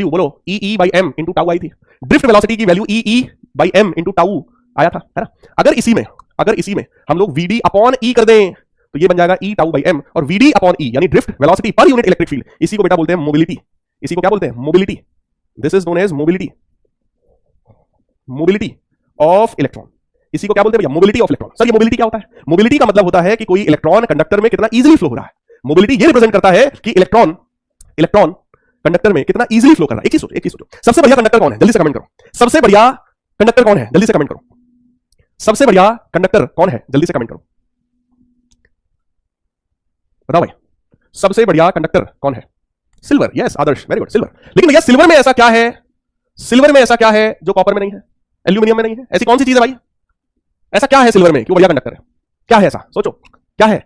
बोलो e by m into tau आई थी। ड्रिफ्ट वेलोसिटी की value e by m into tau आया था, है ना। अगर इसी में हम लोग वीडी अपॉन ई कर दें तो ये बन जाएगा ई टाउ बाई एम, और वीडी अपॉन ई यानी drift velocity per unit electric field, इसी को बेटा बोलते हैं मोबिलिटी। इसी को क्या बोलते हैं? Mobility. This is known as mobility, mobility of electron. इसी को क्या बोलते हैं भैया? Mobility of electron. सर ये मोबिलिटी क्या होता है? मोबिलिटी का मतलब होता है कि कोई इलेक्ट्रॉन कंडक्टर में कितना इजीली फ्लो हो रहा है। मोबिलिटी ये रिप्रेजेंट करता है कि इलेक्ट्रॉन कंडक्टर में कितना इजीली फ्लो कर रहा है। एक चीज सोचो, सबसे बढ़िया कंडक्टर कौन है? जल्दी से कमेंट करो। सबसे बढ़िया कंडक्टर कौन है? जल्दी से कमेंट करो। सबसे बढ़िया कंडक्टर कौन है? जल्दी से कमेंट करो, बताओ भाई, सबसे बढ़िया कंडक्टर कौन है? सिल्वर। यस आदर्श, वेरी गुड, सिल्वर। लेकिन भैया सिल्वर में ऐसा क्या है? सिल्वर में ऐसा क्या है जो कॉपर में नहीं है, एल्यूमिनियम में नहीं है? ऐसी कौन सी चीज है भाई? ऐसा क्या है सिल्वर में कि वो बढ़िया कंडक्टर है? क्या है ऐसा? सोचो क्या है?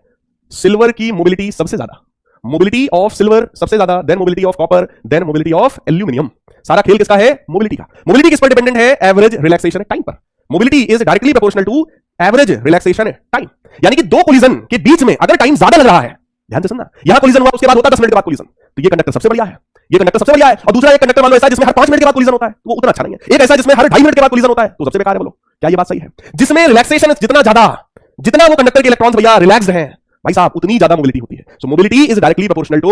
सिल्वर की मोबिलिटी सबसे ज्यादा, मोबिलिटी ऑफ सिल्वर सबसे ज्यादा, then mobility of copper, then mobility of aluminium. सारा खेल किसका है? मोबिलिटी का। मोबिलिटी किस पर डिपेंडेंट है? एवरेज रिलैक्सेशन टाइम पर। Mobility is directly proportional to average relaxation time. यानी कि दो कोलिजन के बीच में अगर टाइम ज्यादा लग रहा है, ध्यान से सुनना, यहां कोलिजन हुआ उसके बाद होता है 10 मिनट के बाद कोलिजन, तो ये कंडक्टर सबसे बढ़िया है, ये कंडक्टर सबसे बढ़िया है। और दूसरा एक कंडक्टर मान लो ऐसा है जिसमें हर 5 मिनट के बाद कोलिजन होता है, तो वो उतना अच्छा नहीं है। एक ऐसा जिसमें हर 2.5 मिनट के बाद कोलिजन होता है, तो सबसे बेकार है। बोलो क्या ये बात सही है? जिसमें रिलैक्सेशन जितना ज्यादा, जितना वो कंडक्टर के इलेक्ट्रॉन्स भैया रिलैक्स्ड हैं भाई साहब, उतनी ज्यादा मोबिलिटी होती है। So mobility is directly proportional to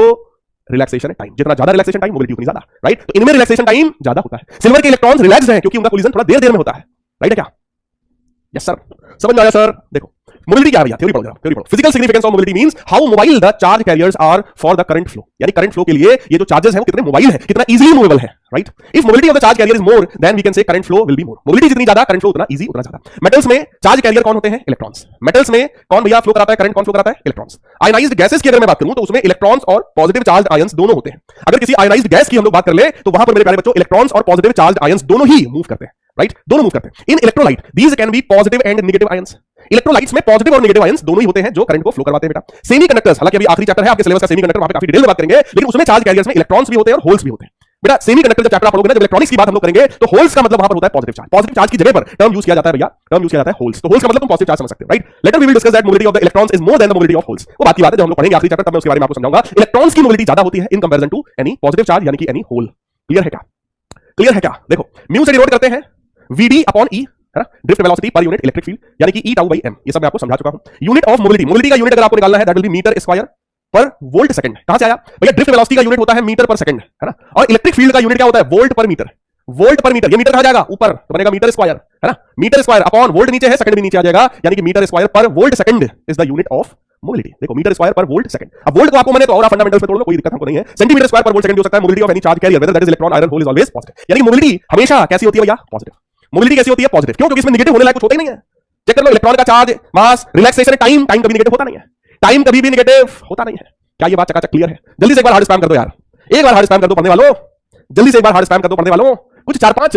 relaxation time. जितना ज्यादा रिलैक्सेशन टाइम, मोबिलिटी उतनी ज्यादा, राइट। तो इनमें रिलैक्सेशन टाइम ज्यादा होता है। सिल्वर के इलेक्ट्रॉन्स रिलैक्स्ड हैं क्योंकि उनका कोलिजन थोड़ा देर में होता है, राइट है क्या? यस सर, समझ में आया सर? देखो मोबिलिटी क्या है भैया? थ्योरी पढ़ो, थ्योरी पढ़ो। Physical significance of mobility means how mobile the charge carriers are for the current flow. यानी करंट फ्लो के लिए ये जो चार्जेस हैं वो कितने मोबाइल हैं, कितना इजीली मूवेबल है, right. If mobility of the charge carrier is more then we can say current flow will be more. Mobility जितनी ज्यादा, करंट फ्लो उतना इजी, उतना ज्यादा। मेटल्स में चार्ज कैरियर कौन होते हैं? इलेक्ट्रॉन्स। मेटल्स में कौन भैया फ्लो कराता है करंट? कौन फ्लो कराता है? इलेक्ट्रॉन्स। आयनाइज्ड गैसेस की अगर मैं बात करूं तो उसमें इलेक्ट्रॉन्स और पॉजिटिव चार्ज आयंस दोनों होते हैं। अगर किसी आयनाइज्ड गैस की हम लोग बात कर ले तो वहां पर मेरे प्यारे बच्चों इलेक्ट्रॉन्स और पॉजिटिव चार्ज आयंस दोनों ही मूव करते हैं, राइट, दोनों मूव करते हैं। In electrolyte these can be positive and negative ions. Electrolytes में पॉजिटिव और नेगेटिव आयंस दोनों ही होते हैं जो करंट को फ्लो करवाते हैं बेटा। सेमीकंडक्टर्स, हालांकि अभी आखिरी चैप्टर है आपके सिलेबस का सेमीकंडक्टर, वहां पे काफी डिटेल में बात करेंगे, लेकिन उसमें चार्ज कैरियर्स में इलेक्ट्रॉन्स भी होते हैं और होल्स भी होते हैं बेटा। सेमीकंडक्टर जब चैप्टर आप पढ़ोगे ना, जब इलेक्ट्रॉनिक्स की बात हम लोग करेंगे तो होल्स का मतलब वहां पर होता है पॉजिटिव चार्ज। पॉजिटिव चार्ज की जगह पर टर्म यूज किया जाता है भैया, टर्म यूज किया जाता है होल्स। तो होल्स का मतलब तुम पॉजिटिव चार्ज समझ सकते हो, right. Later we will discuss that mobility of the electrons is more than the mobility of holes. वो बात की बात है जब हम लोग पढ़ेंगे आखिरी चैप्टर, तब मैं उसके बारे में आपको समझाऊंगा। इलेक्ट्रॉन्स की मोबिलिटी ज्यादा होती है in comparison to any positive charge यानी कि एनी होल। क्लियर है क्या? क्लियर है क्या? देखो म्यू से डिनोट करते हैं वीडी अपॉन ई, है ना, drift velocity per unit electric field, यानी कि ई टाउ बाई एम। ये सब मैं आपको समझा चुका हूं। यूनिट ऑफ मोबिलिटी, मोबिलिटी का यूनिट अगर आपको निकालना है that will be metre square per volt second. कहां से आया भैया? ड्रिफ्ट वेलोसिटी का यूनिट होता है मीटर पर सेकंड, है ना, और इलेक्ट्रिक फील्ड का यूनिट क्या होता है? वोल्ट पर मीटर। वोल्ट पर मीटर, ये मीटर कहां जाएगा? ऊपर, तो बनेगा मीटर स्क्वायर, है ना। मीटर स्क्वायर अपॉन वोल्ट नीचे है, सेकंड भी नीचे आ जाएगा, यानी कि metre square per volt second is the unit of mobility. देखो metre square per volt second. अब वोल्ट को आपको मैंने तो और फंडामेंटल्स में तोड़ लो, कोई दिक्कत हमको नहीं है। Centimetre square per volt second हो सकता है mobility of any charge carrier whether that is electron iron hole is always positive. यानी मोबिलिटी हमेशा कैसी होती है भैया? पॉजिटिव। मोबिलिटी कैसी होती है? पॉजिटिव। क्यों? क्योंकि इसमें नेगेटिव होने लायक कुछ होता ही नहीं है। चेक कर लो, इलेक्ट्रॉन का चार्ज, मास, रिलैक्सेशन, टाइम, टाइम कभी नेगेटिव होता नहीं है। टाइम कभी भी नेगेटिव होता नहीं है। क्या ये बात चकाचक क्लियर है? जल्दी से एक बार हार्ड स्पैम कर दो यार, एक बार हार्ड स्पैम कर दो पढ़ने वालों, जल्दी से एक बार हार्ड स्पैम कर दो पढ़ने वालों। कुछ 4-5